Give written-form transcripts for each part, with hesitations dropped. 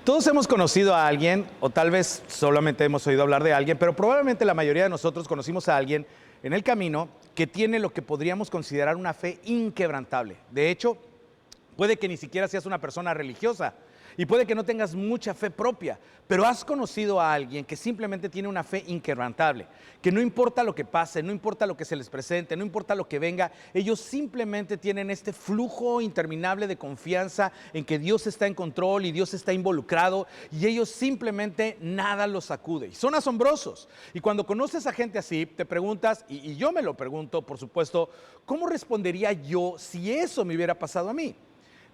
Todos hemos conocido a alguien, o tal vez solamente hemos oído hablar de alguien, pero probablemente la mayoría de nosotros conocimos a alguien en el camino que tiene lo que podríamos considerar una fe inquebrantable. De hecho, puede que ni siquiera seas una persona religiosa y puede que no tengas mucha fe propia, pero has conocido a alguien que simplemente tiene una fe inquebrantable, que no importa lo que pase, no importa lo que se les presente, no importa lo que venga, ellos simplemente tienen este flujo interminable de confianza en que Dios está en control y Dios está involucrado y ellos simplemente nada los sacude. Y son asombrosos. Y cuando conoces a gente así, te preguntas, y yo me lo pregunto, por supuesto, ¿cómo respondería yo si eso me hubiera pasado a mí?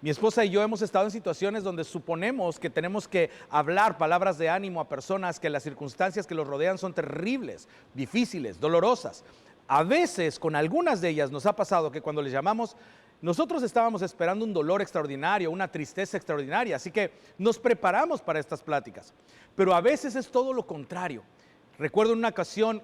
Mi esposa y yo hemos estado en situaciones donde suponemos que tenemos que hablar palabras de ánimo a personas que las circunstancias que los rodean son terribles, difíciles, dolorosas. A veces, con algunas de ellas nos ha pasado que cuando les llamamos, nosotros estábamos esperando un dolor extraordinario, una tristeza extraordinaria, así que nos preparamos para estas pláticas. Pero a veces es todo lo contrario. Recuerdo en una ocasión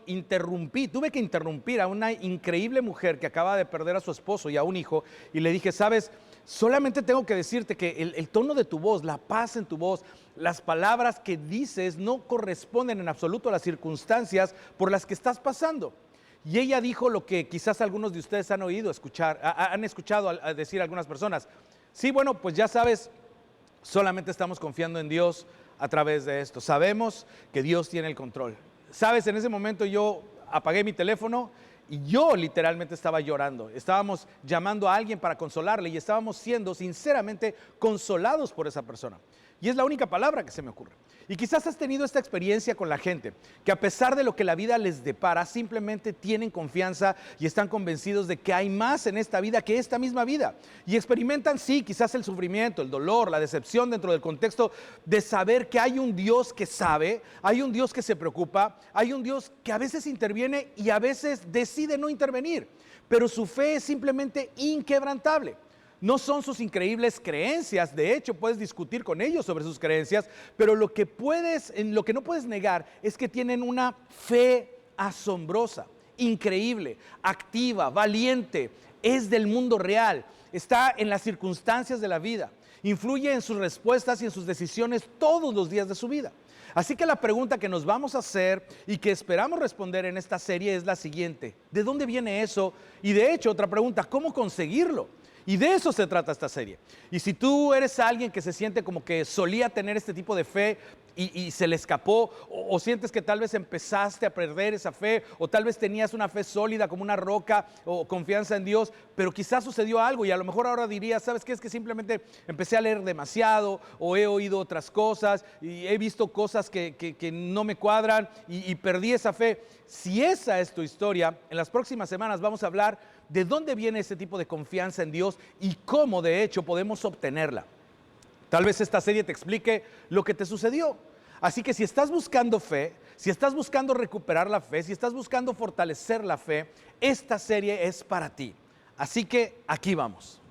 tuve que interrumpir a una increíble mujer que acaba de perder a su esposo y a un hijo y le dije, ¿sabes? Solamente tengo que decirte que el tono de tu voz, la paz en tu voz, las palabras que dices no corresponden en absoluto a las circunstancias por las que estás pasando. Y ella dijo lo que quizás algunos de ustedes han escuchado a decir algunas personas. Sí, bueno, pues ya sabes, solamente estamos confiando en Dios a través de esto. Sabemos que Dios tiene el control. Sabes, en ese momento yo apagué mi teléfono y yo literalmente estaba llorando. Estábamos llamando a alguien para consolarle y estábamos siendo sinceramente consolados por esa persona. Y es la única palabra que se me ocurre. Y quizás has tenido esta experiencia con la gente, que a pesar de lo que la vida les depara, simplemente tienen confianza y están convencidos de que hay más en esta vida que esta misma vida. Y experimentan, sí, quizás el sufrimiento, el dolor, la decepción dentro del contexto de saber que hay un Dios que sabe, hay un Dios que se preocupa, hay un Dios que a veces interviene y a veces decide no intervenir. Pero su fe es simplemente inquebrantable. No son sus increíbles creencias, de hecho puedes discutir con ellos sobre sus creencias, pero lo que no puedes negar es que tienen una fe asombrosa, increíble, activa, valiente, es del mundo real, está en las circunstancias de la vida, influye en sus respuestas y en sus decisiones todos los días de su vida. Así que la pregunta que nos vamos a hacer y que esperamos responder en esta serie es la siguiente: ¿de dónde viene eso? Y de hecho, otra pregunta, ¿cómo conseguirlo? Y de eso se trata esta serie. Y si tú eres alguien que se siente como que solía tener este tipo de fe y se le escapó, o sientes que tal vez empezaste a perder esa fe, o tal vez tenías una fe sólida como una roca o confianza en Dios, pero quizás sucedió algo y a lo mejor ahora dirías, ¿sabes qué? Es que simplemente empecé a leer demasiado o he oído otras cosas y he visto cosas que no me cuadran y perdí esa fe. Si esa es tu historia, en las próximas semanas vamos a hablar de dónde viene ese tipo de confianza en Dios y cómo de hecho podemos obtenerla. Tal vez esta serie te explique lo que te sucedió. Así que si estás buscando fe, si estás buscando recuperar la fe, si estás buscando fortalecer la fe, esta serie es para ti. Así que aquí vamos.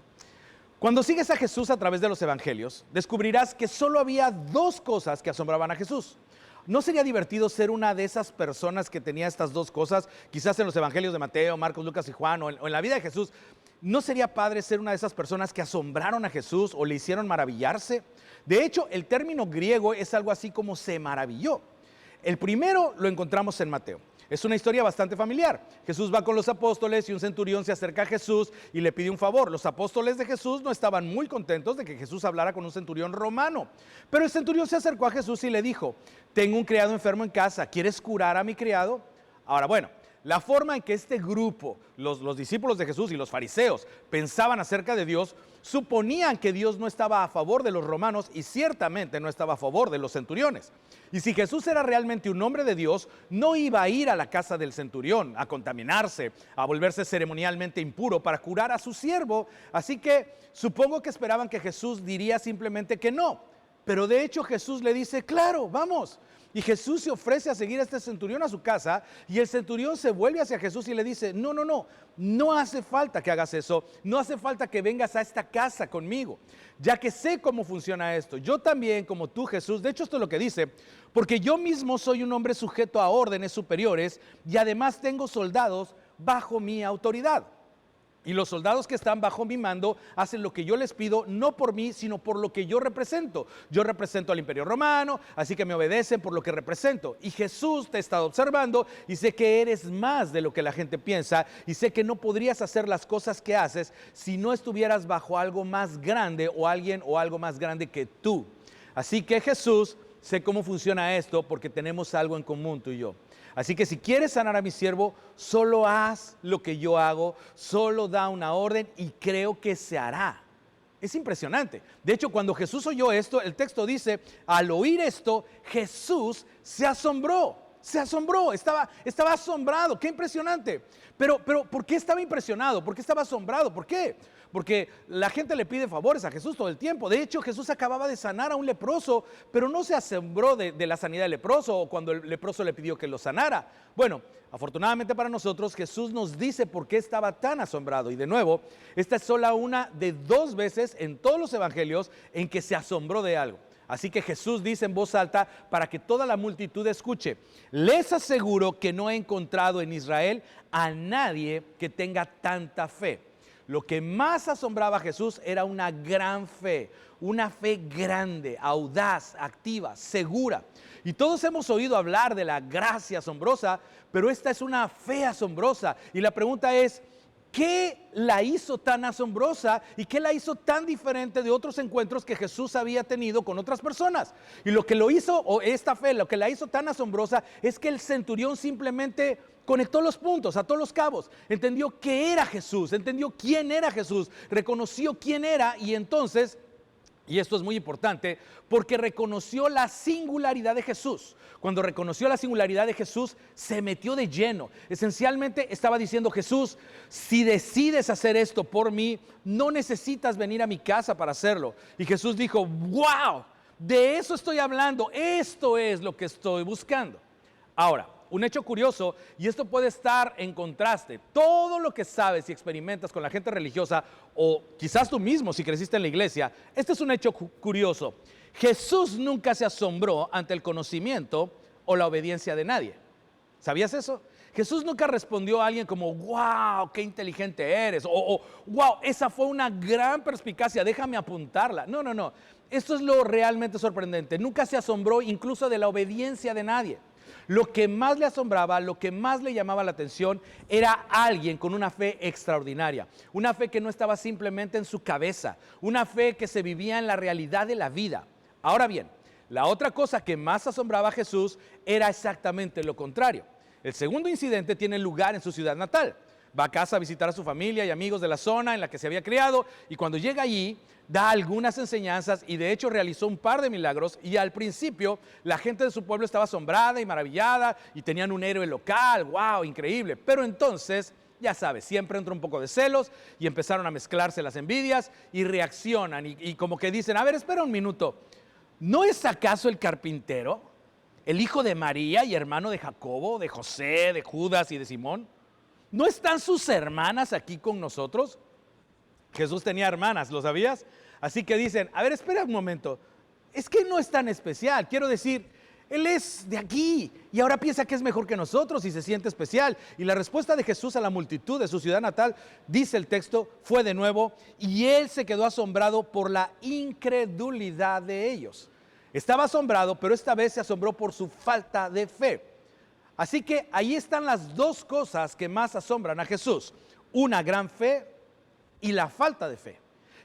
Cuando sigues a Jesús a través de los evangelios, descubrirás que solo había dos cosas que asombraban a Jesús. ¿No sería divertido ser una de esas personas que tenía estas dos cosas? Quizás en los evangelios de Mateo, Marcos, Lucas y Juan, o en la vida de Jesús. ¿No sería padre ser una de esas personas que asombraron a Jesús o le hicieron maravillarse? De hecho, el término griego es algo así como se maravilló. El primero lo encontramos en Mateo. Es una historia bastante familiar. Jesús va con los apóstoles y un centurión se acerca a Jesús y le pide un favor. Los apóstoles de Jesús no estaban muy contentos de que Jesús hablara con un centurión romano. Pero el centurión se acercó a Jesús y le dijo: tengo un criado enfermo en casa, ¿quieres curar a mi criado? Ahora, bueno, la forma en que este grupo, los discípulos de Jesús y los fariseos, pensaban acerca de Dios, suponían que Dios no estaba a favor de los romanos y ciertamente no estaba a favor de los centuriones. Y si Jesús era realmente un hombre de Dios, no iba a ir a la casa del centurión a contaminarse, a volverse ceremonialmente impuro para curar a su siervo. Así que supongo que esperaban que Jesús diría simplemente que no. Pero de hecho Jesús le dice, claro, vamos. Y Jesús se ofrece a seguir a este centurión a su casa y el centurión se vuelve hacia Jesús y le dice, no hace falta que hagas eso, no hace falta que vengas a esta casa conmigo, ya que sé cómo funciona esto. Yo también, como tú, Jesús, de hecho esto es lo que dice, porque yo mismo soy un hombre sujeto a órdenes superiores y además tengo soldados bajo mi autoridad. Y los soldados que están bajo mi mando hacen lo que yo les pido, no por mí, sino por lo que yo represento. Yo represento al Imperio Romano, así que me obedecen por lo que represento. Y Jesús te está observando y sé que eres más de lo que la gente piensa y sé que no podrías hacer las cosas que haces si no estuvieras bajo algo más grande o alguien o algo más grande que tú. Así que Jesús, sé cómo funciona esto porque tenemos algo en común tú y yo. Así que si quieres sanar a mi siervo, solo haz lo que yo hago, solo da una orden y creo que se hará. Es impresionante. De hecho, cuando Jesús oyó esto, el texto dice, al oír esto, Jesús se asombró. Se asombró, estaba asombrado, qué impresionante. Pero, ¿por qué estaba impresionado? ¿Por qué estaba asombrado? ¿Por qué? Porque la gente le pide favores a Jesús todo el tiempo. De hecho, Jesús acababa de sanar a un leproso, pero no se asombró de la sanidad del leproso o cuando el leproso le pidió que lo sanara. Bueno, afortunadamente para nosotros, Jesús nos dice por qué estaba tan asombrado. Y de nuevo, esta es solo una de 2 veces en todos los evangelios en que se asombró de algo. Así que Jesús dice en voz alta para que toda la multitud escuche: les aseguro que no he encontrado en Israel a nadie que tenga tanta fe. Lo que más asombraba a Jesús era una gran fe, una fe grande, audaz, activa, segura. Y todos hemos oído hablar de la gracia asombrosa, pero esta es una fe asombrosa. Y la pregunta es, ¿qué la hizo tan asombrosa y qué la hizo tan diferente de otros encuentros que Jesús había tenido con otras personas? Y lo que lo hizo, o esta fe, lo que la hizo tan asombrosa es que el centurión simplemente conectó los puntos, ató los cabos, entendió qué era Jesús, entendió quién era Jesús, reconoció quién era y entonces, y esto es muy importante, porque reconoció la singularidad de Jesús. Cuando reconoció la singularidad de Jesús, se metió de lleno. Esencialmente estaba diciendo: Jesús, si decides hacer esto por mí, no necesitas venir a mi casa para hacerlo. Y Jesús dijo: wow, de eso estoy hablando, esto es lo que estoy buscando. Ahora, un hecho curioso, y esto puede estar en contraste, todo lo que sabes y experimentas con la gente religiosa, o quizás tú mismo si creciste en la iglesia, este es un hecho curioso. Jesús nunca se asombró ante el conocimiento o la obediencia de nadie. ¿Sabías eso? Jesús nunca respondió a alguien como: wow, qué inteligente eres, o wow, esa fue una gran perspicacia, déjame apuntarla. No. Esto es lo realmente sorprendente. Nunca se asombró incluso de la obediencia de nadie. Lo que más le asombraba, lo que más le llamaba la atención era alguien con una fe extraordinaria, una fe que no estaba simplemente en su cabeza, una fe que se vivía en la realidad de la vida. Ahora bien, la otra cosa que más asombraba a Jesús era exactamente lo contrario. El segundo incidente tiene lugar en su ciudad natal. Va a casa a visitar a su familia y amigos de la zona en la que se había criado, y cuando llega allí da algunas enseñanzas y de hecho realizó un par de milagros, y al principio la gente de su pueblo estaba asombrada y maravillada y tenían un héroe local, wow, increíble. Pero entonces, ya sabes, siempre entra un poco de celos y empezaron a mezclarse las envidias y reaccionan y como que dicen: a ver, espera un minuto, ¿no es acaso el carpintero, el hijo de María y hermano de Jacobo, de José, de Judas y de Simón? ¿No están sus hermanas aquí con nosotros? Jesús tenía hermanas, ¿lo sabías? Así que dicen: a ver, espera un momento, es que no es tan especial, quiero decir, él es de aquí y ahora piensa que es mejor que nosotros y se siente especial. Y la respuesta de Jesús a la multitud de su ciudad natal, dice el texto, fue de nuevo: y él se quedó asombrado por la incredulidad de ellos. Estaba asombrado, pero esta vez se asombró por su falta de fe. Así que ahí están las 2 cosas que más asombran a Jesús: una gran fe y la falta de fe.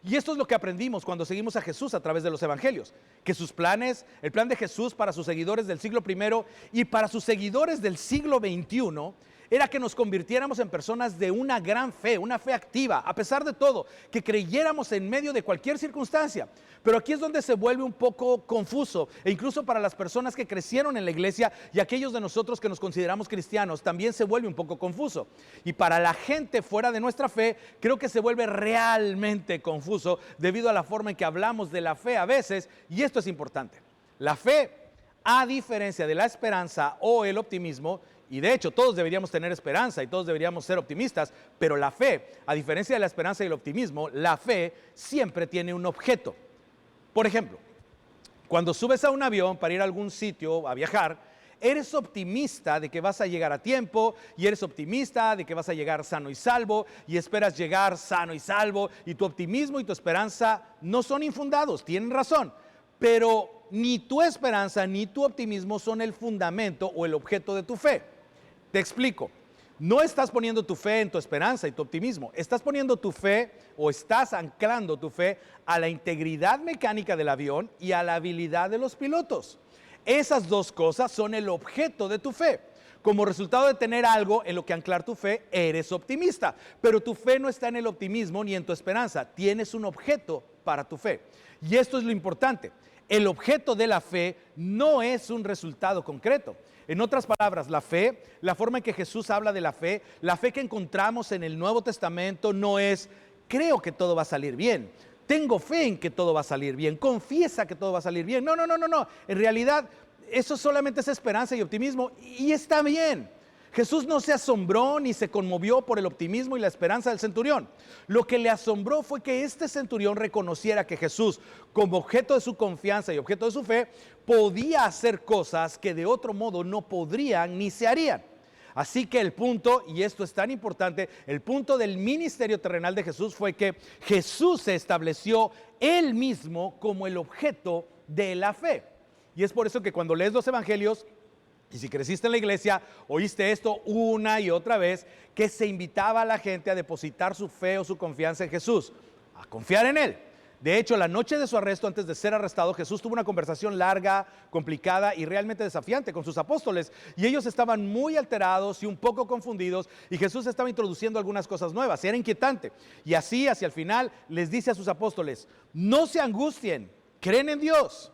Y esto es lo que aprendimos cuando seguimos a Jesús a través de los evangelios, que sus planes, el plan de Jesús para sus seguidores del siglo I y para sus seguidores del siglo XXI, era que nos convirtiéramos en personas de una gran fe, una fe activa, a pesar de todo, que creyéramos en medio de cualquier circunstancia. Pero aquí es donde se vuelve un poco confuso, e incluso para las personas que crecieron en la iglesia y aquellos de nosotros que nos consideramos cristianos, también se vuelve un poco confuso. Y para la gente fuera de nuestra fe, creo que se vuelve realmente confuso debido a la forma en que hablamos de la fe a veces, y esto es importante. La fe, a diferencia de la esperanza o el optimismo, y de hecho todos deberíamos tener esperanza y todos deberíamos ser optimistas, pero la fe, a diferencia de la esperanza y el optimismo, la fe siempre tiene un objeto. Por ejemplo, cuando subes a un avión para ir a algún sitio, a viajar, eres optimista de que vas a llegar a tiempo y eres optimista de que vas a llegar sano y salvo y esperas llegar sano y salvo y tu optimismo y tu esperanza no son infundados, tienen razón, pero ni tu esperanza ni tu optimismo son el fundamento o el objeto de tu fe. Te explico. No estás poniendo tu fe en tu esperanza y tu optimismo. Estás poniendo tu fe o estás anclando tu fe a la integridad mecánica del avión y a la habilidad de los pilotos. Esas dos cosas son el objeto de tu fe. Como resultado de tener algo en lo que anclar tu fe, eres optimista. Pero tu fe no está en el optimismo ni en tu esperanza. Tienes un objeto para tu fe. Y esto es lo importante. El objeto de la fe no es un resultado concreto. En otras palabras, la fe, la forma en que Jesús habla de la fe que encontramos en el Nuevo Testamento no es, creo que todo va a salir bien, tengo fe en que todo va a salir bien, confiesa que todo va a salir bien. No. En realidad, eso solamente es esperanza y optimismo y está bien. Jesús no se asombró ni se conmovió por el optimismo y la esperanza del centurión. Lo que le asombró fue que este centurión reconociera que Jesús, como objeto de su confianza y objeto de su fe, podía hacer cosas que de otro modo no podrían ni se harían. Así que el punto, y esto es tan importante, el punto del ministerio terrenal de Jesús fue que Jesús se estableció él mismo como el objeto de la fe. Y es por eso que cuando lees los evangelios, y si creciste en la iglesia, oíste esto una y otra vez, que se invitaba a la gente a depositar su fe o su confianza en Jesús, a confiar en Él. De hecho, la noche de su arresto, antes de ser arrestado, Jesús tuvo una conversación larga, complicada y realmente desafiante con sus apóstoles. Y ellos estaban muy alterados y un poco confundidos, y Jesús estaba introduciendo algunas cosas nuevas, era inquietante. Y así, hacia el final, les dice a sus apóstoles, no se angustien, creen en Dios.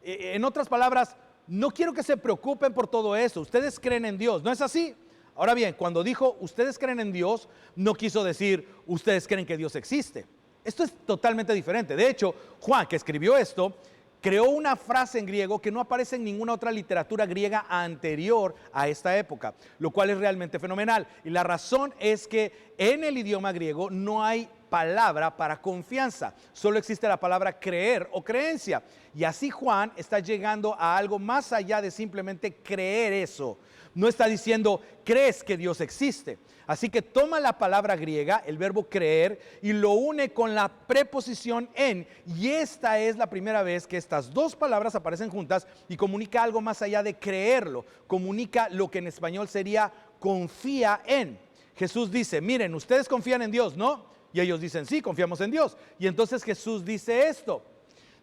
En otras palabras, no quiero que se preocupen por todo eso. Ustedes creen en Dios, ¿no es así? Ahora bien, cuando dijo ustedes creen en Dios, no quiso decir ustedes creen que Dios existe. Esto es totalmente diferente. De hecho, Juan, que escribió esto, creó una frase en griego que no aparece en ninguna otra literatura griega anterior a esta época, lo cual es realmente fenomenal. Y la razón es que en el idioma griego no hay palabra para confianza, solo existe la palabra creer o creencia. Y así Juan está llegando a algo más allá de simplemente creer eso. No está diciendo, crees que Dios existe. Así que toma la palabra griega, el verbo creer, y lo une con la preposición en. Y esta es la primera vez que estas dos palabras aparecen juntas y comunica algo más allá de creerlo. Comunica lo que en español sería confía en. Jesús dice, miren, ustedes confían en Dios, ¿no? Y ellos dicen, sí, confiamos en Dios. Y entonces Jesús dice esto,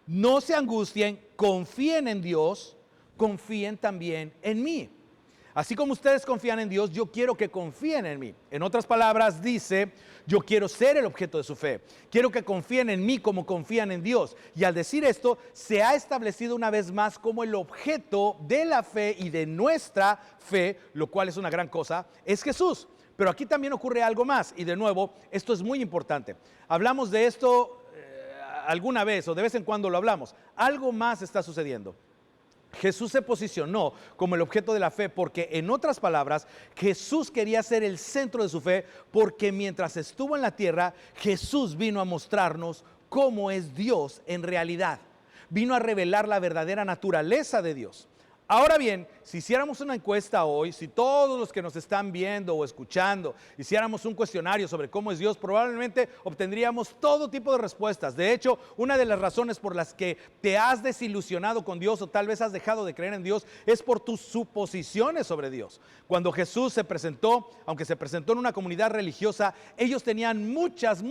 no se angustien, confíen en Dios, confíen también en mí. Así como ustedes confían en Dios, yo quiero que confíen en mí. En otras palabras, dice, yo quiero ser el objeto de su fe. Quiero que confíen en mí como confían en Dios. Y al decir esto, se ha establecido una vez más como el objeto de la fe y de nuestra fe, lo cual es una gran cosa, es Jesús. Pero aquí también ocurre algo más, y de nuevo, esto es muy importante. Hablamos de esto alguna vez, o de vez en cuando lo hablamos. Algo más está sucediendo. Jesús se posicionó como el objeto de la fe porque, en otras palabras, Jesús quería ser el centro de su fe, porque mientras estuvo en la tierra, Jesús vino a mostrarnos cómo es Dios en realidad. Vino a revelar la verdadera naturaleza de Dios. Ahora bien, si hiciéramos una encuesta hoy, si todos los que nos están viendo o escuchando hiciéramos un cuestionario sobre cómo es Dios, probablemente obtendríamos todo tipo de respuestas. De hecho, una de las razones por las que te has desilusionado con Dios o tal vez has dejado de creer en Dios es por tus suposiciones sobre Dios. Cuando Jesús se presentó, aunque se presentó en una comunidad religiosa, ellos tenían muchas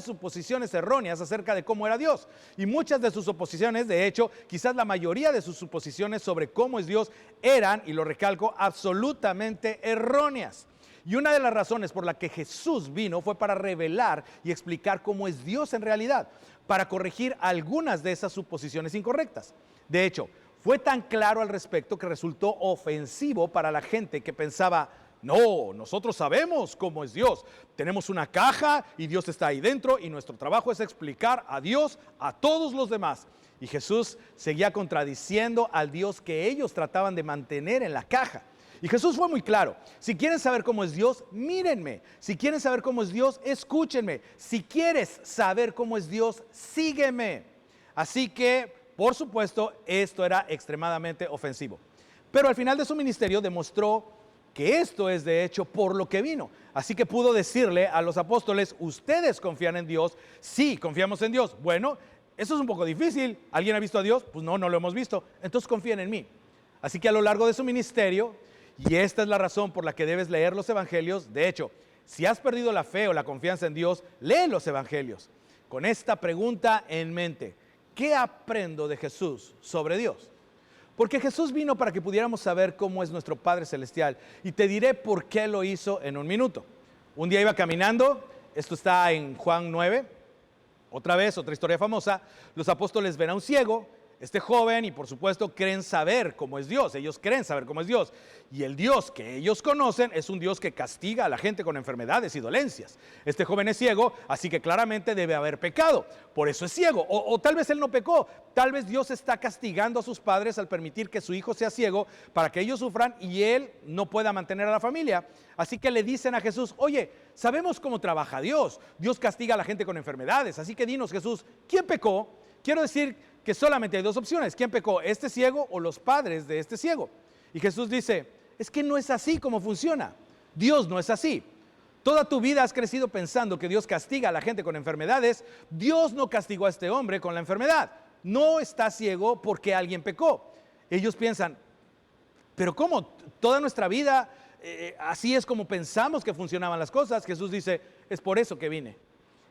suposiciones erróneas acerca de cómo era Dios. Y muchas de sus suposiciones, de hecho, quizás la mayoría de sus suposiciones sobre cómo es Dios eran, y lo recalco, absolutamente erróneas. Y una de las razones por la que Jesús vino fue para revelar y explicar cómo es Dios en realidad, para corregir algunas de esas suposiciones incorrectas. De hecho, fue tan claro al respecto que resultó ofensivo para la gente que pensaba, no, nosotros sabemos cómo es Dios. Tenemos una caja y Dios está ahí dentro y nuestro trabajo es explicar a Dios a todos los demás. Y Jesús seguía contradiciendo al Dios que ellos trataban de mantener en la caja. Y Jesús fue muy claro. Si quieren saber cómo es Dios, mírenme. Si quieren saber cómo es Dios, escúchenme. Si quieres saber cómo es Dios, sígueme. Así que, por supuesto, esto era extremadamente ofensivo. Pero al final de su ministerio demostró que esto es de hecho por lo que vino. Así que pudo decirle a los apóstoles, ustedes confían en Dios, sí, confiamos en Dios. Bueno, eso es un poco difícil. ¿Alguien ha visto a Dios? Pues no, no lo hemos visto. Entonces confíen en mí. Así que a lo largo de su ministerio, y esta es la razón por la que debes leer los evangelios, de hecho, si has perdido la fe o la confianza en Dios, lee los evangelios con esta pregunta en mente: ¿qué aprendo de Jesús sobre Dios? Porque Jesús vino para que pudiéramos saber cómo es nuestro Padre Celestial, y te diré por qué lo hizo en un minuto. Un día iba caminando, esto está en Juan 9, otra vez, otra historia famosa. Los apóstoles ven a un ciego, este joven, y por supuesto creen saber cómo es Dios. Ellos creen saber cómo es Dios. Y el Dios que ellos conocen es un Dios que castiga a la gente con enfermedades y dolencias. Este joven es ciego, así que claramente debe haber pecado. Por eso es ciego. O tal vez él no pecó. Tal vez Dios está castigando a sus padres al permitir que su hijo sea ciego para que ellos sufran y él no pueda mantener a la familia. Así que le dicen a Jesús: oye, sabemos cómo trabaja Dios. Dios castiga a la gente con enfermedades. Así que dinos, Jesús, ¿quién pecó? Quiero decir que solamente hay dos opciones: ¿quién pecó, este ciego o los padres de este ciego? Y Jesús dice: es que no es así como funciona. Dios no es así. Toda tu vida has crecido pensando que Dios castiga a la gente con enfermedades. Dios no castigó a este hombre con la enfermedad. No está ciego porque alguien pecó. Ellos piensan: pero ¿cómo? Toda nuestra vida así es como pensamos que funcionaban las cosas. Jesús dice: es por eso que vine.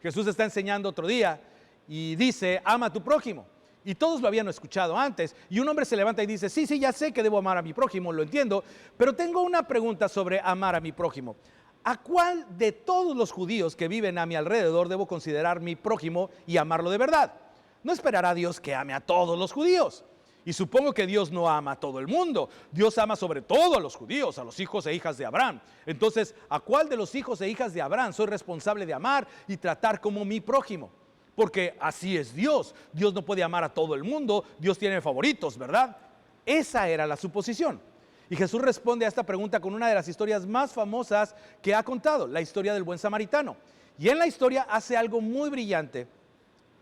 Jesús está enseñando otro día y dice: ama a tu prójimo. Y todos lo habían escuchado antes. Y un hombre se levanta y dice: sí, ya sé que debo amar a mi prójimo, lo entiendo, pero tengo una pregunta sobre amar a mi prójimo. ¿A cuál de todos los judíos que viven a mi alrededor debo considerar mi prójimo y amarlo de verdad? No esperará Dios que ame a todos los judíos. Y supongo que Dios no ama a todo el mundo. Dios ama sobre todo a los judíos, a los hijos e hijas de Abraham. Entonces, ¿a cuál de los hijos e hijas de Abraham soy responsable de amar y tratar como mi prójimo? Porque así es Dios. Dios no puede amar a todo el mundo. Dios tiene favoritos, ¿verdad? Esa era la suposición. Y Jesús responde a esta pregunta con una de las historias más famosas que ha contado, la historia del buen samaritano. Y en la historia hace algo muy brillante.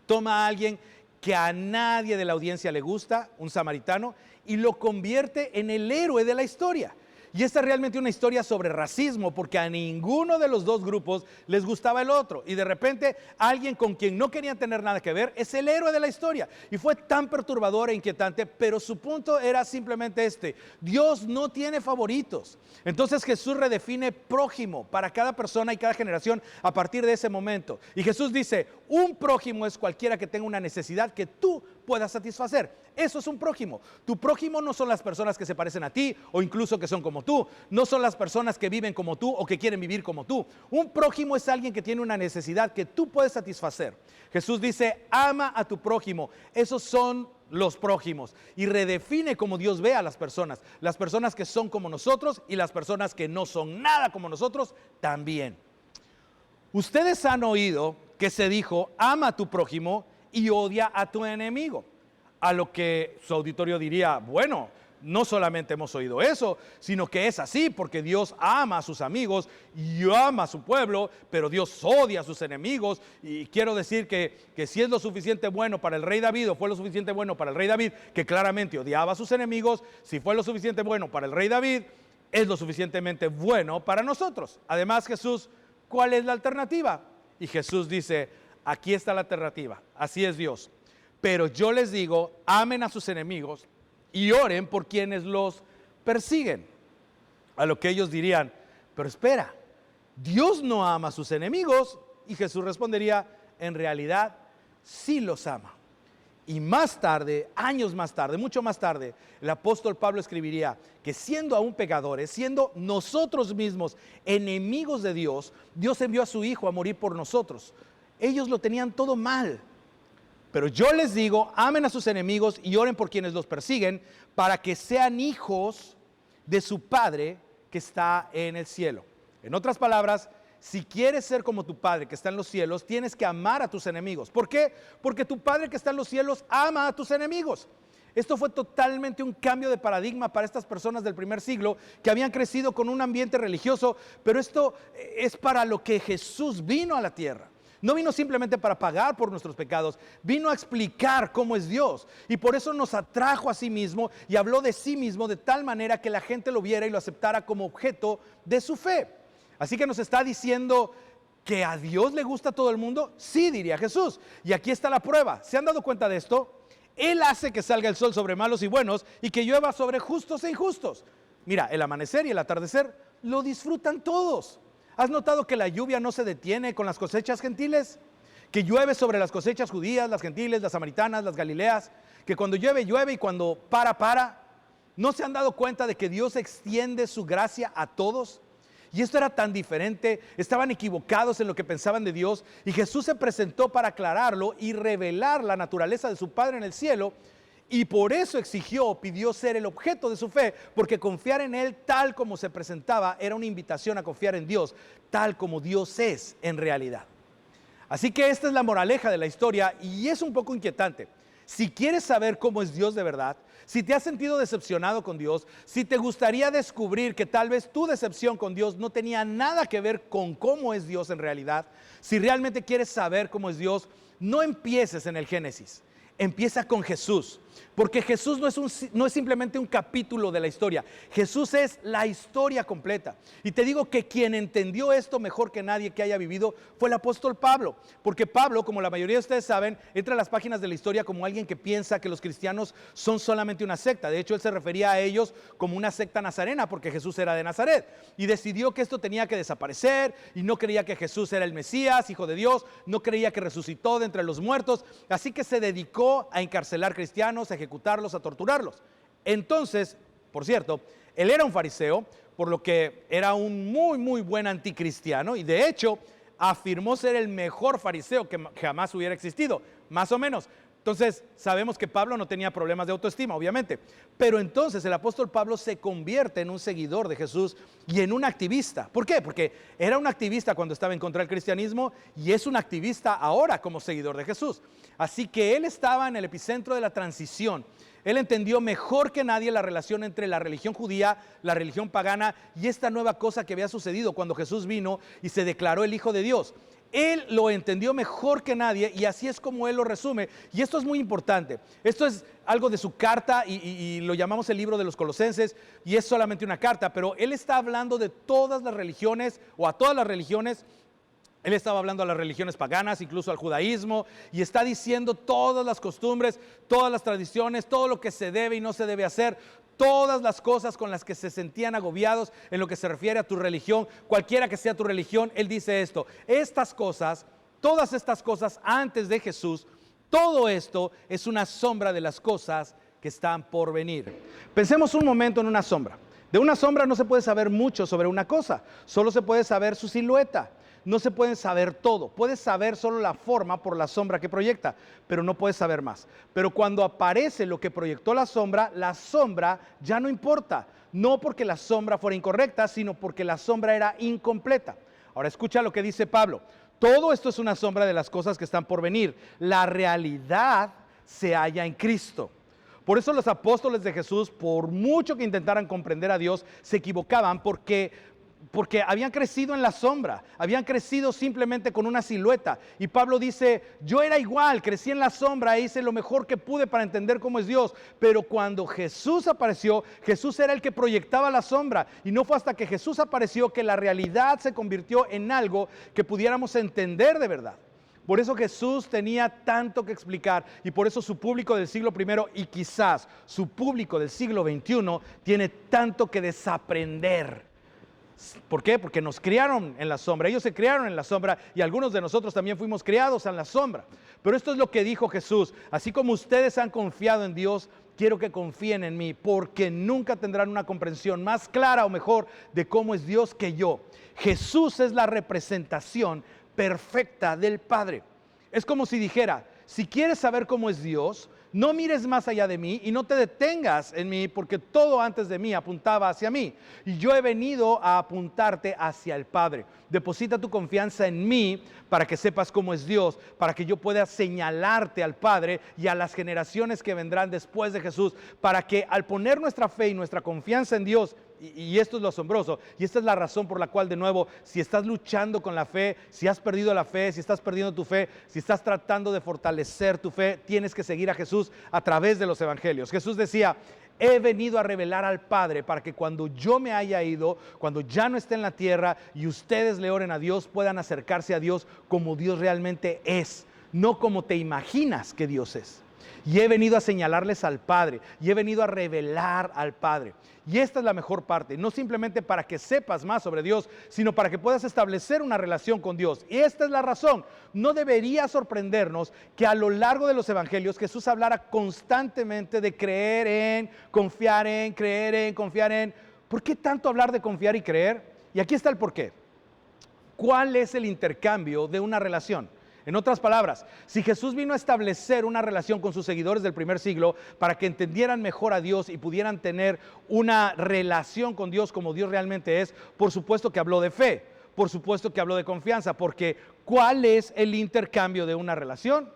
Toma a alguien que a nadie de la audiencia le gusta, un samaritano, y lo convierte en el héroe de la historia. Y esta es realmente una historia sobre racismo, porque a ninguno de los dos grupos les gustaba el otro. Y de repente alguien con quien no querían tener nada que ver es el héroe de la historia. Y fue tan perturbador e inquietante, pero su punto era simplemente este: Dios no tiene favoritos. Entonces Jesús redefine prójimo para cada persona y cada generación a partir de ese momento. Y Jesús dice: un prójimo es cualquiera que tenga una necesidad que tú puedas satisfacer. Eso es un prójimo. Tu prójimo no son las personas que se parecen a ti o incluso que son como tú. No son las personas que viven como tú o que quieren vivir como tú. Un prójimo es alguien que tiene una necesidad que tú puedes satisfacer. Jesús dice: ama a tu prójimo. Esos son los prójimos. Y redefine cómo Dios ve a las personas que son como nosotros y las personas que no son nada como nosotros también. Ustedes han oído que se dijo: ama a tu prójimo y odia a tu enemigo. A lo que su auditorio diría: bueno, no solamente hemos oído eso, sino que es así porque Dios ama a sus amigos y ama a su pueblo, pero Dios odia a sus enemigos. Y quiero decir que si es lo suficiente bueno para el rey David, o fue lo suficiente bueno para el rey David, que claramente odiaba a sus enemigos, si fue lo suficiente bueno para el rey David, es lo suficientemente bueno para nosotros. Además, Jesús, ¿cuál es la alternativa? Y Jesús dice: aquí está la alternativa, así es Dios. Pero yo les digo, amen a sus enemigos y oren por quienes los persiguen. A lo que ellos dirían: pero espera, Dios no ama a sus enemigos. Y Jesús respondería: en realidad sí los ama. Y más tarde, años más tarde, mucho más tarde, el apóstol Pablo escribiría que siendo aún pecadores, siendo nosotros mismos enemigos de Dios, Dios envió a su Hijo a morir por nosotros. Ellos lo tenían todo mal. Pero yo les digo, amen a sus enemigos y oren por quienes los persiguen, para que sean hijos de su Padre que está en el cielo. En otras palabras, si quieres ser como tu Padre que está en los cielos, tienes que amar a tus enemigos. ¿Por qué? Porque tu Padre que está en los cielos ama a tus enemigos. Esto fue totalmente un cambio de paradigma para estas personas del primer siglo que habían crecido con un ambiente religioso, pero esto es para lo que Jesús vino a la tierra. No vino simplemente para pagar por nuestros pecados, vino a explicar cómo es Dios. Y por eso nos atrajo a sí mismo y habló de sí mismo de tal manera que la gente lo viera y lo aceptara como objeto de su fe. Así que nos está diciendo que a Dios le gusta a todo el mundo. Sí, diría Jesús. Y aquí está la prueba. ¿Se han dado cuenta de esto? Él hace que salga el sol sobre malos y buenos y que llueva sobre justos e injustos. Mira, el amanecer y el atardecer lo disfrutan todos. ¿Has notado que la lluvia no se detiene con las cosechas gentiles? Que llueve sobre las cosechas judías, las gentiles, las samaritanas, las galileas. Que cuando llueve, llueve y cuando para. ¿No se han dado cuenta de que Dios extiende su gracia a todos? Y esto era tan diferente, estaban equivocados en lo que pensaban de Dios y Jesús se presentó para aclararlo y revelar la naturaleza de su Padre en el cielo. Y por eso pidió ser el objeto de su fe, porque confiar en Él tal como se presentaba era una invitación a confiar en Dios, tal como Dios es en realidad. Así que esta es la moraleja de la historia y es un poco inquietante. Si quieres saber cómo es Dios de verdad, si te has sentido decepcionado con Dios, si te gustaría descubrir que tal vez tu decepción con Dios no tenía nada que ver con cómo es Dios en realidad, si realmente quieres saber cómo es Dios, no empieces en el Génesis. Empieza con Jesús, porque Jesús no es simplemente un capítulo de la historia. Jesús es la historia completa. Y te digo que quien entendió esto mejor que nadie que haya vivido fue el apóstol Pablo, porque Pablo, como la mayoría de ustedes saben, entra a las páginas de la historia como alguien que piensa que los cristianos son solamente una secta. De hecho, él se refería a ellos como una secta nazarena, porque Jesús era de Nazaret, y decidió que esto tenía que desaparecer, y no creía que Jesús era el Mesías, hijo de Dios, no creía que resucitó de entre los muertos, así que se dedicó a encarcelar cristianos, a ejecutarlos, a torturarlos. Entonces, por cierto, él era un fariseo, por lo que era un muy buen anticristiano, y de hecho afirmó ser el mejor fariseo que jamás hubiera existido, más o menos. Entonces sabemos que Pablo no tenía problemas de autoestima, obviamente, pero entonces el apóstol Pablo se convierte en un seguidor de Jesús y en un activista. ¿Por qué? Porque era un activista cuando estaba en contra del cristianismo y es un activista ahora como seguidor de Jesús. Así que él estaba en el epicentro de la transición. Él entendió mejor que nadie la relación entre la religión judía, la religión pagana y esta nueva cosa que había sucedido cuando Jesús vino y se declaró el Hijo de Dios. Él lo entendió mejor que nadie y así es como él lo resume. Y esto es muy importante. Esto es algo de su carta y lo llamamos el libro de los Colosenses y es solamente una carta, pero él está hablando de todas las religiones o a todas las religiones. Él estaba hablando a las religiones paganas, incluso al judaísmo, y está diciendo todas las costumbres, todas las tradiciones, todo lo que se debe y no se debe hacer, todas las cosas con las que se sentían agobiados en lo que se refiere a tu religión, cualquiera que sea tu religión. Él dice esto: estas cosas, todas estas cosas antes de Jesús, todo esto es una sombra de las cosas que están por venir. Pensemos un momento en una sombra. De una sombra no se puede saber mucho sobre una cosa, solo se puede saber su silueta. No se puede saber todo, puedes saber solo la forma por la sombra que proyecta, pero no puedes saber más. Pero cuando aparece lo que proyectó la sombra ya no importa, no porque la sombra fuera incorrecta, sino porque la sombra era incompleta. Ahora escucha lo que dice Pablo: todo esto es una sombra de las cosas que están por venir, la realidad se halla en Cristo. Por eso los apóstoles de Jesús, por mucho que intentaran comprender a Dios, se equivocaban porque habían crecido en la sombra, habían crecido simplemente con una silueta. Y Pablo dice: yo era igual, crecí en la sombra e hice lo mejor que pude para entender cómo es Dios. Pero cuando Jesús apareció, Jesús era el que proyectaba la sombra. Y no fue hasta que Jesús apareció que la realidad se convirtió en algo que pudiéramos entender de verdad. Por eso Jesús tenía tanto que explicar y por eso su público del siglo I y quizás su público del siglo XXI tiene tanto que desaprender. ¿Por qué? Porque nos criaron en la sombra, ellos se criaron en la sombra y algunos de nosotros también fuimos criados en la sombra. Pero esto es lo que dijo Jesús: así como ustedes han confiado en Dios, quiero que confíen en mí, porque nunca tendrán una comprensión más clara o mejor de cómo es Dios que yo. Jesús es la representación perfecta del Padre. Es como si dijera: si quieres saber cómo es Dios, no mires más allá de mí y no te detengas en mí, porque todo antes de mí apuntaba hacia mí. Y yo he venido a apuntarte hacia el Padre. Deposita tu confianza en mí para que sepas cómo es Dios, para que yo pueda señalarte al Padre y a las generaciones que vendrán después de Jesús, para que al poner nuestra fe y nuestra confianza en Dios y esto es lo asombroso, y esta es la razón por la cual, de nuevo, si estás luchando con la fe, si has perdido la fe, si estás perdiendo tu fe, si estás tratando de fortalecer tu fe, tienes que seguir a Jesús a través de los evangelios. Jesús decía: he venido a revelar al Padre para que cuando yo me haya ido, cuando ya no esté en la tierra y ustedes le oren a Dios, puedan acercarse a Dios como Dios realmente es, no como te imaginas que Dios es. Y he venido a señalarles al Padre, y he venido a revelar al Padre. Y esta es la mejor parte, no simplemente para que sepas más sobre Dios, sino para que puedas establecer una relación con Dios. Y esta es la razón. No debería sorprendernos que a lo largo de los evangelios Jesús hablara constantemente de creer en, confiar en, creer en, confiar en. ¿Por qué tanto hablar de confiar y creer? Y aquí está el porqué. ¿Cuál es el intercambio de una relación? En otras palabras, si Jesús vino a establecer una relación con sus seguidores del primer siglo para que entendieran mejor a Dios y pudieran tener una relación con Dios como Dios realmente es, por supuesto que habló de fe, por supuesto que habló de confianza, porque ¿cuál es el intercambio de una relación?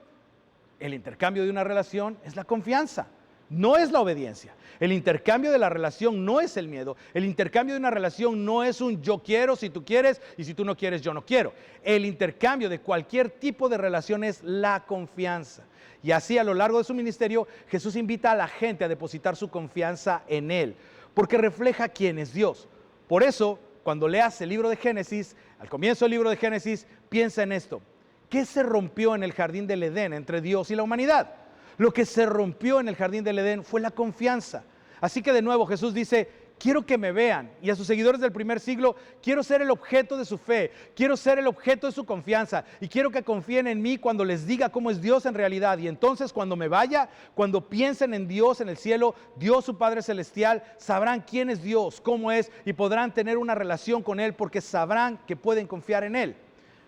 El intercambio de una relación es la confianza, no es la obediencia. El intercambio de la relación no es el miedo. El intercambio de una relación no es un yo quiero si tú quieres y si tú no quieres yo no quiero. El intercambio de cualquier tipo de relación es la confianza. Y así a lo largo de su ministerio Jesús invita a la gente a depositar su confianza en Él, porque refleja quién es Dios. Por eso, cuando leas el libro de Génesis, al comienzo del libro de Génesis, piensa en esto. ¿Qué se rompió en el jardín del Edén entre Dios y la humanidad? Lo que se rompió en el jardín del Edén fue la confianza. Así que de nuevo Jesús dice: quiero que me vean. Y a sus seguidores del primer siglo, quiero ser el objeto de su fe, quiero ser el objeto de su confianza, y quiero que confíen en mí cuando les diga cómo es Dios en realidad. Y entonces cuando me vaya, cuando piensen en Dios en el cielo, Dios su Padre Celestial, sabrán quién es Dios, cómo es, y podrán tener una relación con Él porque sabrán que pueden confiar en Él.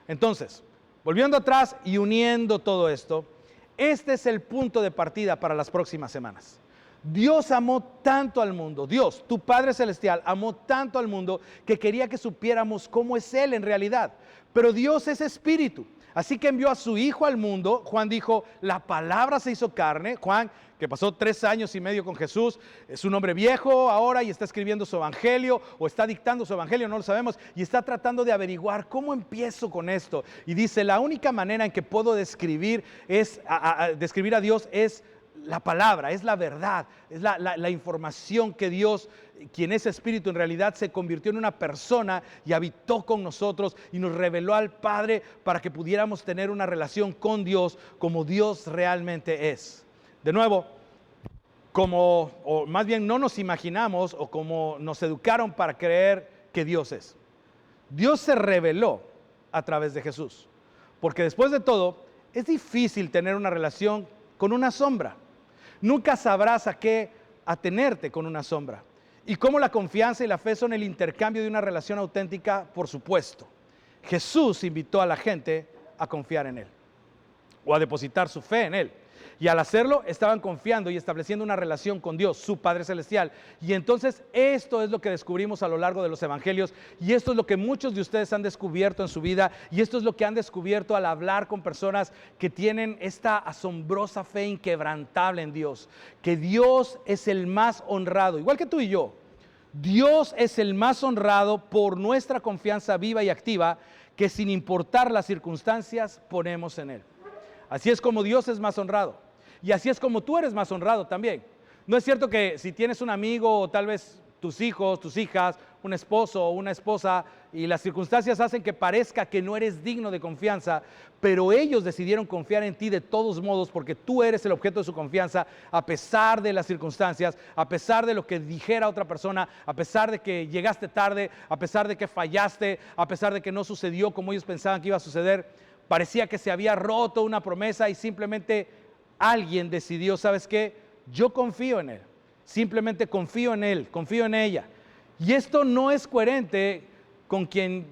Entonces, volviendo atrás y uniendo todo esto, este es el punto de partida para las próximas semanas. Dios amó tanto al mundo, Dios, tu Padre Celestial, amó tanto al mundo que quería que supiéramos cómo es Él en realidad. Pero Dios es espíritu, así que envió a su Hijo al mundo. Juan dijo: la palabra se hizo carne. Juan, que pasó 3 años y medio con Jesús, es un hombre viejo ahora y está escribiendo su evangelio o está dictando su evangelio, no lo sabemos, y está tratando de averiguar cómo empiezo con esto. Y dice: la única manera en que puedo describir a Dios es la palabra, es la verdad, es la información que Dios, quien es espíritu, en realidad se convirtió en una persona y habitó con nosotros y nos reveló al Padre para que pudiéramos tener una relación con Dios como Dios realmente es. De nuevo, o más bien no nos imaginamos o como nos educaron para creer que Dios es. Dios se reveló a través de Jesús, porque después de todo es difícil tener una relación con una sombra. Nunca sabrás a qué atenerte con una sombra. Y cómo la confianza y la fe son el intercambio de una relación auténtica, por supuesto. Jesús invitó a la gente a confiar en Él, o a depositar su fe en Él. Y al hacerlo, estaban confiando y estableciendo una relación con Dios, su Padre Celestial. Y entonces esto es lo que descubrimos a lo largo de los evangelios, y esto es lo que muchos de ustedes han descubierto en su vida, y esto es lo que han descubierto al hablar con personas que tienen esta asombrosa fe inquebrantable en Dios, que Dios es el más honrado, igual que tú y yo. Dios es el más honrado por nuestra confianza viva y activa, que sin importar las circunstancias ponemos en Él. Así es como Dios es más honrado. Y así es como tú eres más honrado también. No es cierto que si tienes un amigo o tal vez tus hijos, tus hijas, un esposo o una esposa y las circunstancias hacen que parezca que no eres digno de confianza, pero ellos decidieron confiar en ti de todos modos porque tú eres el objeto de su confianza a pesar de las circunstancias, a pesar de lo que dijera otra persona, a pesar de que llegaste tarde, a pesar de que fallaste, a pesar de que no sucedió como ellos pensaban que iba a suceder. Parecía que se había roto una promesa y simplemente alguien decidió: ¿sabes qué? Yo confío en Él. Simplemente confío en Él, confío en ella. Y esto no es coherente con quien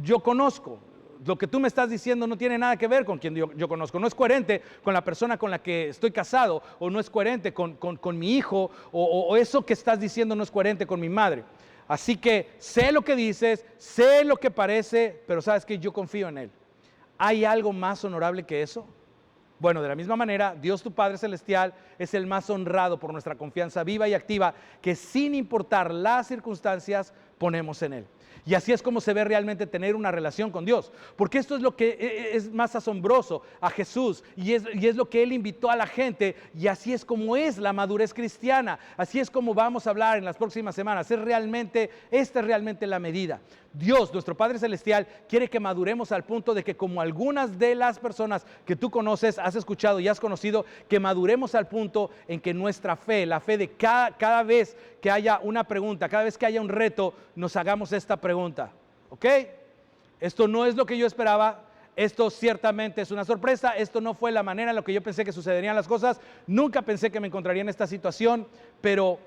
yo conozco. Lo que tú me estás diciendo no tiene nada que ver con quien yo conozco. No es coherente con la persona con la que estoy casado, o no es coherente con mi hijo, o eso que estás diciendo no es coherente con mi madre. Así que sé lo que dices, sé lo que parece, pero sabes que yo confío en Él. ¿Hay algo más honorable que eso? Bueno, de la misma manera, Dios tu Padre Celestial es el más honrado por nuestra confianza viva y activa que sin importar las circunstancias ponemos en Él. Y así es como se ve realmente tener una relación con Dios. Porque esto es lo que es más asombroso a Jesús y es lo que Él invitó a la gente. Y así es como es la madurez cristiana. Así es como vamos a hablar en las próximas semanas. Esta es realmente la medida. Dios, nuestro Padre Celestial, quiere que maduremos al punto de que como algunas de las personas que tú conoces, has escuchado y has conocido, que maduremos al punto en que nuestra fe, la fe de cada vez que haya una pregunta, cada vez que haya un reto, nos hagamos esta pregunta. ¿Ok? Esto no es lo que yo esperaba. Esto ciertamente es una sorpresa. Esto no fue la manera en la que yo pensé que sucederían las cosas. Nunca pensé que me encontraría en esta situación. Pero,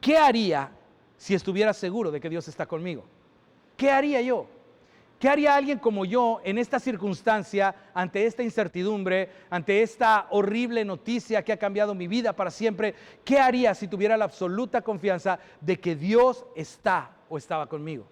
¿qué haría si estuviera seguro de que Dios está conmigo? ¿Qué haría yo? ¿Qué haría alguien como yo en esta circunstancia, ante esta incertidumbre, ante esta horrible noticia que ha cambiado mi vida para siempre? ¿Qué haría si tuviera la absoluta confianza de que Dios está o estaba conmigo?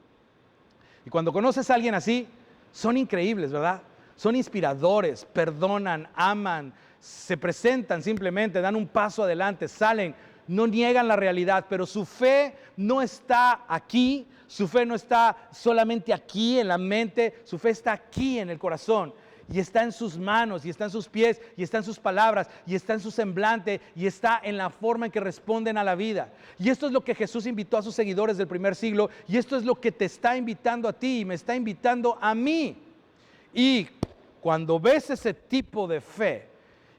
Y cuando conoces a alguien así, son increíbles, ¿verdad? Son inspiradores, perdonan, aman, se presentan simplemente, dan un paso adelante, salen, no niegan la realidad, pero su fe no está aquí, su fe no está solamente aquí en la mente, su fe está aquí en el corazón. Y está en sus manos, y está en sus pies, y está en sus palabras, y está en su semblante, y está en la forma en que responden a la vida. Y esto es lo que Jesús invitó a sus seguidores del primer siglo, y esto es lo que te está invitando a ti, y me está invitando a mí. Y cuando ves ese tipo de fe,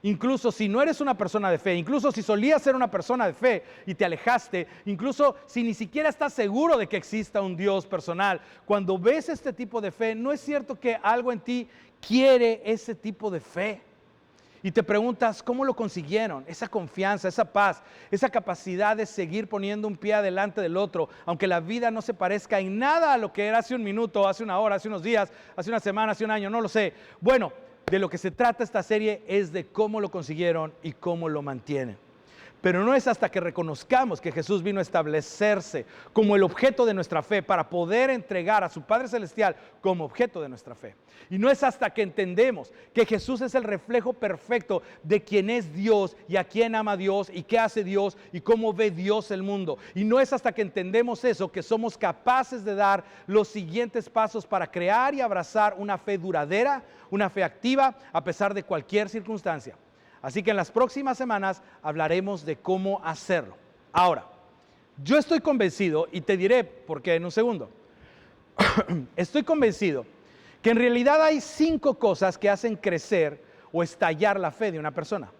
incluso si no eres una persona de fe, incluso si solías ser una persona de fe y te alejaste, incluso si ni siquiera estás seguro de que exista un Dios personal, cuando ves este tipo de fe, ¿no es cierto que algo en ti quiere ese tipo de fe? Y te preguntas, ¿cómo lo consiguieron? Esa confianza, esa paz, esa capacidad de seguir poniendo un pie adelante del otro, aunque la vida no se parezca en nada a lo que era hace un minuto, hace una hora, hace unos días, hace una semana, hace un año, no lo sé. Bueno, de lo que se trata esta serie es de cómo lo consiguieron y cómo lo mantienen. Pero no es hasta que reconozcamos que Jesús vino a establecerse como el objeto de nuestra fe para poder entregar a su Padre Celestial como objeto de nuestra fe. Y no es hasta que entendemos que Jesús es el reflejo perfecto de quién es Dios y a quién ama Dios y qué hace Dios y cómo ve Dios el mundo. Y no es hasta que entendemos eso que somos capaces de dar los siguientes pasos para crear y abrazar una fe duradera, una fe activa a pesar de cualquier circunstancia. Así que en las próximas semanas hablaremos de cómo hacerlo. Ahora, yo estoy convencido, y te diré por qué en un segundo, estoy convencido que en realidad hay 5 cosas que hacen crecer o estallar la fe de una persona.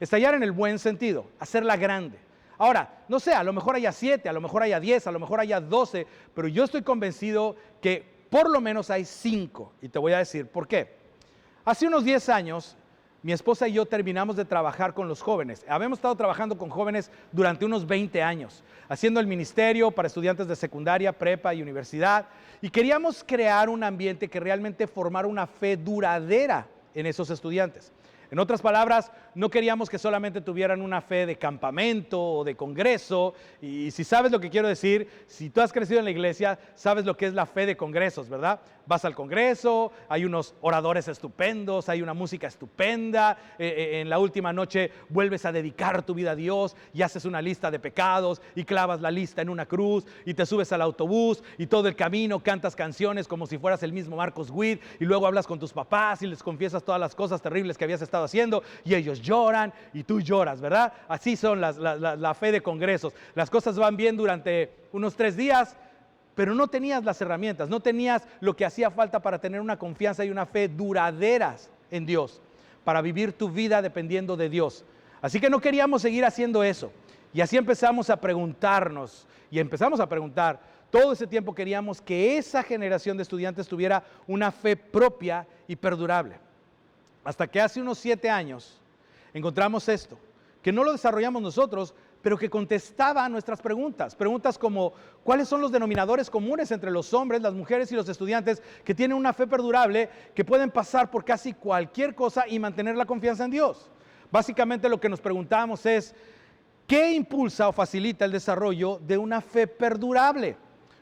Estallar en el buen sentido, hacerla grande. Ahora, no sé, a lo mejor haya 7, a lo mejor haya 10, a lo mejor haya 12, pero yo estoy convencido que por lo menos hay 5, y te voy a decir por qué. Hace unos 10 años, mi esposa y yo terminamos de trabajar con los jóvenes. Habíamos estado trabajando con jóvenes durante unos 20 años, haciendo el ministerio para estudiantes de secundaria, prepa y universidad. Y queríamos crear un ambiente que realmente formara una fe duradera en esos estudiantes. En otras palabras, no queríamos que solamente tuvieran una fe de campamento o de congreso. Y si sabes lo que quiero decir, si tú has crecido en la iglesia, sabes lo que es la fe de congresos, ¿verdad? Vas al congreso, hay unos oradores estupendos, hay una música estupenda, en la última noche vuelves a dedicar tu vida a Dios y haces una lista de pecados y clavas la lista en una cruz y te subes al autobús y todo el camino cantas canciones como si fueras el mismo Marcos Witt y luego hablas con tus papás y les confiesas todas las cosas terribles que habías estado haciendo y ellos lloran y tú lloras, ¿verdad? Así son la fe de congresos. Las cosas van bien durante unos 3 días, pero no tenías las herramientas, no tenías lo que hacía falta para tener una confianza y una fe duraderas en Dios, para vivir tu vida dependiendo de Dios. Así que no queríamos seguir haciendo eso. Y así empezamos a preguntarnos, y empezamos a preguntar, todo ese tiempo queríamos que esa generación de estudiantes tuviera una fe propia y perdurable. Hasta que hace unos 7 años encontramos esto, que no lo desarrollamos nosotros, pero que contestaba a nuestras preguntas. Preguntas como, ¿cuáles son los denominadores comunes entre los hombres, las mujeres y los estudiantes que tienen una fe perdurable, que pueden pasar por casi cualquier cosa y mantener la confianza en Dios? Básicamente lo que nos preguntamos es, ¿qué impulsa o facilita el desarrollo de una fe perdurable?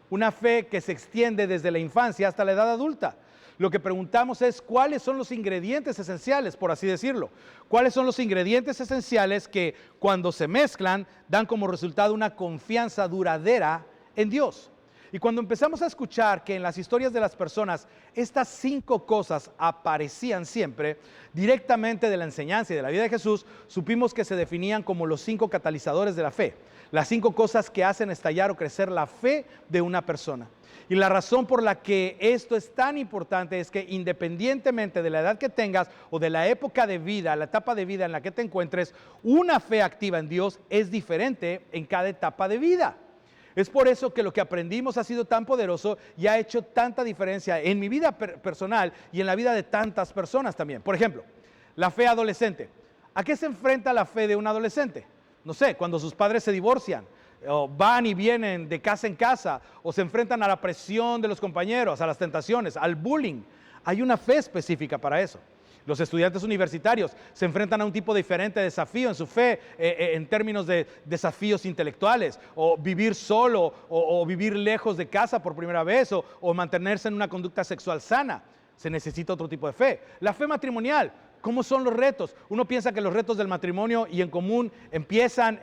Una fe que se extiende desde la infancia hasta la edad adulta. lo que preguntamos es cuáles son los ingredientes esenciales, por así decirlo. ¿Cuáles son los ingredientes esenciales que cuando se mezclan dan como resultado una confianza duradera en Dios? Y cuando empezamos a escuchar que en las historias de las personas estas 5 cosas aparecían siempre, directamente de la enseñanza y de la vida de Jesús, supimos que se definían como los 5 catalizadores de la fe. Las 5 cosas que hacen estallar o crecer la fe de una persona. Y la razón por la que esto es tan importante es que independientemente de la edad que tengas o de la época de vida, la etapa de vida en la que te encuentres, una fe activa en Dios es diferente en cada etapa de vida. Es por eso que lo que aprendimos ha sido tan poderoso y ha hecho tanta diferencia en mi vida personal y en la vida de tantas personas también. Por ejemplo, la fe adolescente. ¿A qué se enfrenta la fe de un adolescente? No sé, cuando sus padres se divorcian, o van y vienen de casa en casa, o se enfrentan a la presión de los compañeros, a las tentaciones, al bullying. Hay una fe específica para eso. Los estudiantes universitarios se enfrentan a un tipo diferente de desafío en su fe, en términos de desafíos intelectuales, o vivir solo, o vivir lejos de casa por primera vez, o mantenerse en una conducta sexual sana. Se necesita otro tipo de fe. La fe matrimonial. ¿Cómo son los retos? Uno piensa que los retos del matrimonio y en común empezamos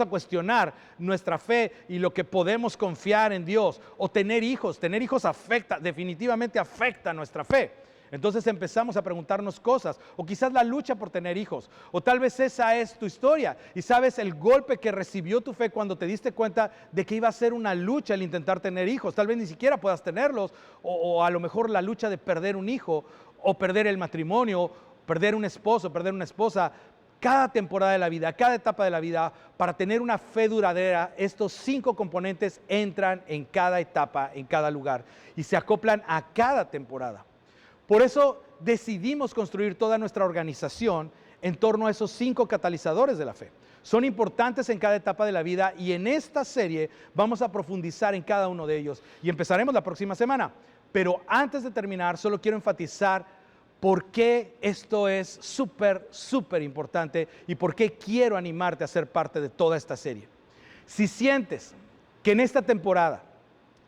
a cuestionar nuestra fe y lo que podemos confiar en Dios. O tener hijos afecta, definitivamente afecta nuestra fe. Entonces empezamos a preguntarnos cosas, o quizás la lucha por tener hijos, o tal vez esa es tu historia y sabes el golpe que recibió tu fe cuando te diste cuenta de que iba a ser una lucha el intentar tener hijos. Tal vez ni siquiera puedas tenerlos, o a lo mejor la lucha de perder un hijo, o perder el matrimonio, perder un esposo, perder una esposa. Cada temporada de la vida, cada etapa de la vida, para tener una fe duradera, estos 5 componentes entran en cada etapa, en cada lugar, y se acoplan a cada temporada. Por eso decidimos construir toda nuestra organización en torno a esos 5 catalizadores de la fe. Son importantes en cada etapa de la vida y en esta serie vamos a profundizar en cada uno de ellos. Y empezaremos la próxima semana. Pero antes de terminar, solo quiero enfatizar por qué esto es súper importante y por qué quiero animarte a ser parte de toda esta serie. Si sientes que en esta temporada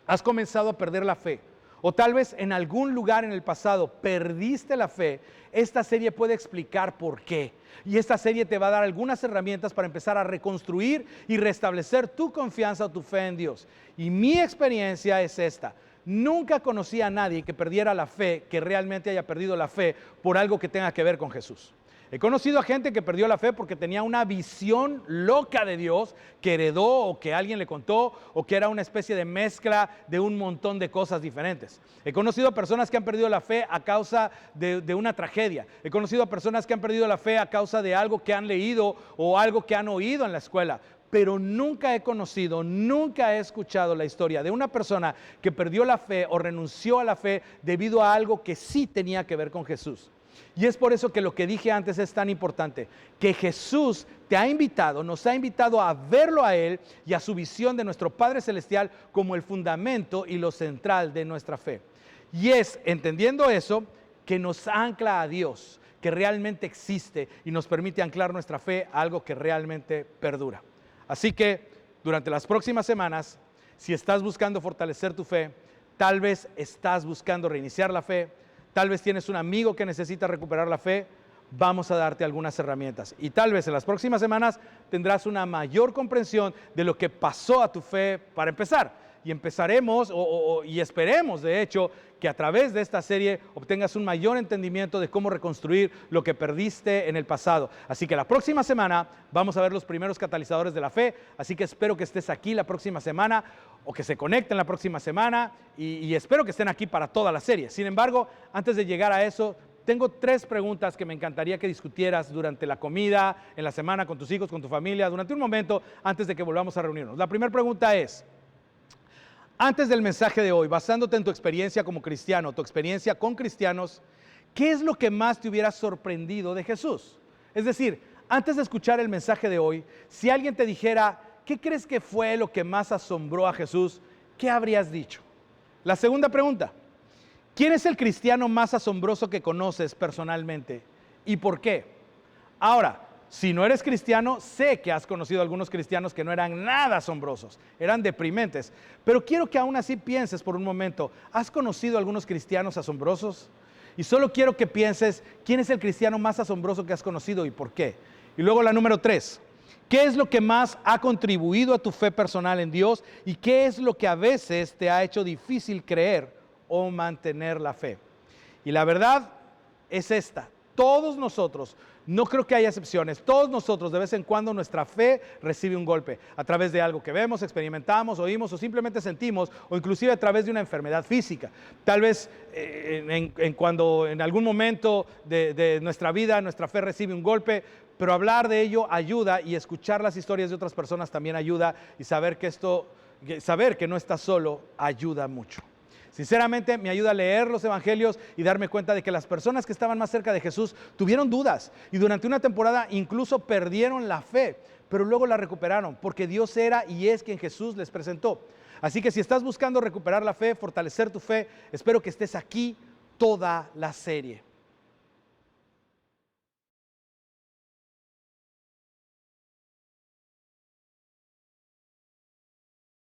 has comenzado a perder la fe, o tal vez en algún lugar en el pasado perdiste la fe, esta serie puede explicar por qué. Y esta serie te va a dar algunas herramientas para empezar a reconstruir y restablecer tu confianza o tu fe en Dios. Y mi experiencia es esta. Nunca conocí a nadie que perdiera la fe, que realmente haya perdido la fe por algo que tenga que ver con Jesús. He conocido a gente que perdió la fe porque tenía una visión loca de Dios que heredó o que alguien le contó o que era una especie de mezcla de un montón de cosas diferentes. He conocido a personas que han perdido la fe a causa de una tragedia. He conocido a personas que han perdido la fe a causa de algo que han leído o algo que han oído en la escuela. Pero nunca he escuchado la historia de una persona que perdió la fe o renunció a la fe debido a algo que sí tenía que ver con Jesús. Y es por eso que lo que dije antes es tan importante, que Jesús nos ha invitado a verlo a Él y a su visión de nuestro Padre Celestial como el fundamento y lo central de nuestra fe. Y es entendiendo eso que nos ancla a Dios, que realmente existe y nos permite anclar nuestra fe a algo que realmente perdura. Así que durante las próximas semanas, si estás buscando fortalecer tu fe, tal vez estás buscando reiniciar la fe, tal vez tienes un amigo que necesita recuperar la fe, vamos a darte algunas herramientas. Y tal vez en las próximas semanas tendrás una mayor comprensión de lo que pasó a tu fe para empezar. Y empezaremos y esperemos, de hecho, que a través de esta serie obtengas un mayor entendimiento de cómo reconstruir lo que perdiste en el pasado. Así que la próxima semana vamos a ver los primeros catalizadores de la fe. Así que espero que estés aquí la próxima semana o que se conecten la próxima semana y espero que estén aquí para toda la serie. Sin embargo, antes de llegar a eso, tengo 3 preguntas que me encantaría que discutieras durante la comida, en la semana, con tus hijos, con tu familia, durante un momento antes de que volvamos a reunirnos. La primera pregunta es: antes del mensaje de hoy, basándote en tu experiencia como cristiano, tu experiencia con cristianos, ¿qué es lo que más te hubiera sorprendido de Jesús? Es decir, antes de escuchar el mensaje de hoy, si alguien te dijera, ¿qué crees que fue lo que más asombró a Jesús? ¿Qué habrías dicho? La segunda pregunta: ¿quién es el cristiano más asombroso que conoces personalmente? ¿Y por qué? Ahora, si no eres cristiano, sé que has conocido a algunos cristianos que no eran nada asombrosos, eran deprimentes. Pero quiero que aún así pienses por un momento, ¿has conocido a algunos cristianos asombrosos? Y solo quiero que pienses, ¿quién es el cristiano más asombroso que has conocido y por qué? Y luego la número 3, ¿qué es lo que más ha contribuido a tu fe personal en Dios? ¿Y qué es lo que a veces te ha hecho difícil creer o mantener la fe? Y la verdad es esta, todos nosotros, no creo que haya excepciones, todos nosotros de vez en cuando nuestra fe recibe un golpe a través de algo que vemos, experimentamos, oímos o simplemente sentimos, o inclusive a través de una enfermedad física. Tal vez cuando en algún momento de nuestra vida nuestra fe recibe un golpe, pero hablar de ello ayuda, y escuchar las historias de otras personas también ayuda, y saber que no estás solo ayuda mucho. Sinceramente, me ayuda a leer los evangelios y darme cuenta de que las personas que estaban más cerca de Jesús tuvieron dudas y durante una temporada incluso perdieron la fe, pero luego la recuperaron porque Dios era y es quien Jesús les presentó. Así que si estás buscando recuperar la fe, fortalecer tu fe, espero que estés aquí toda la serie.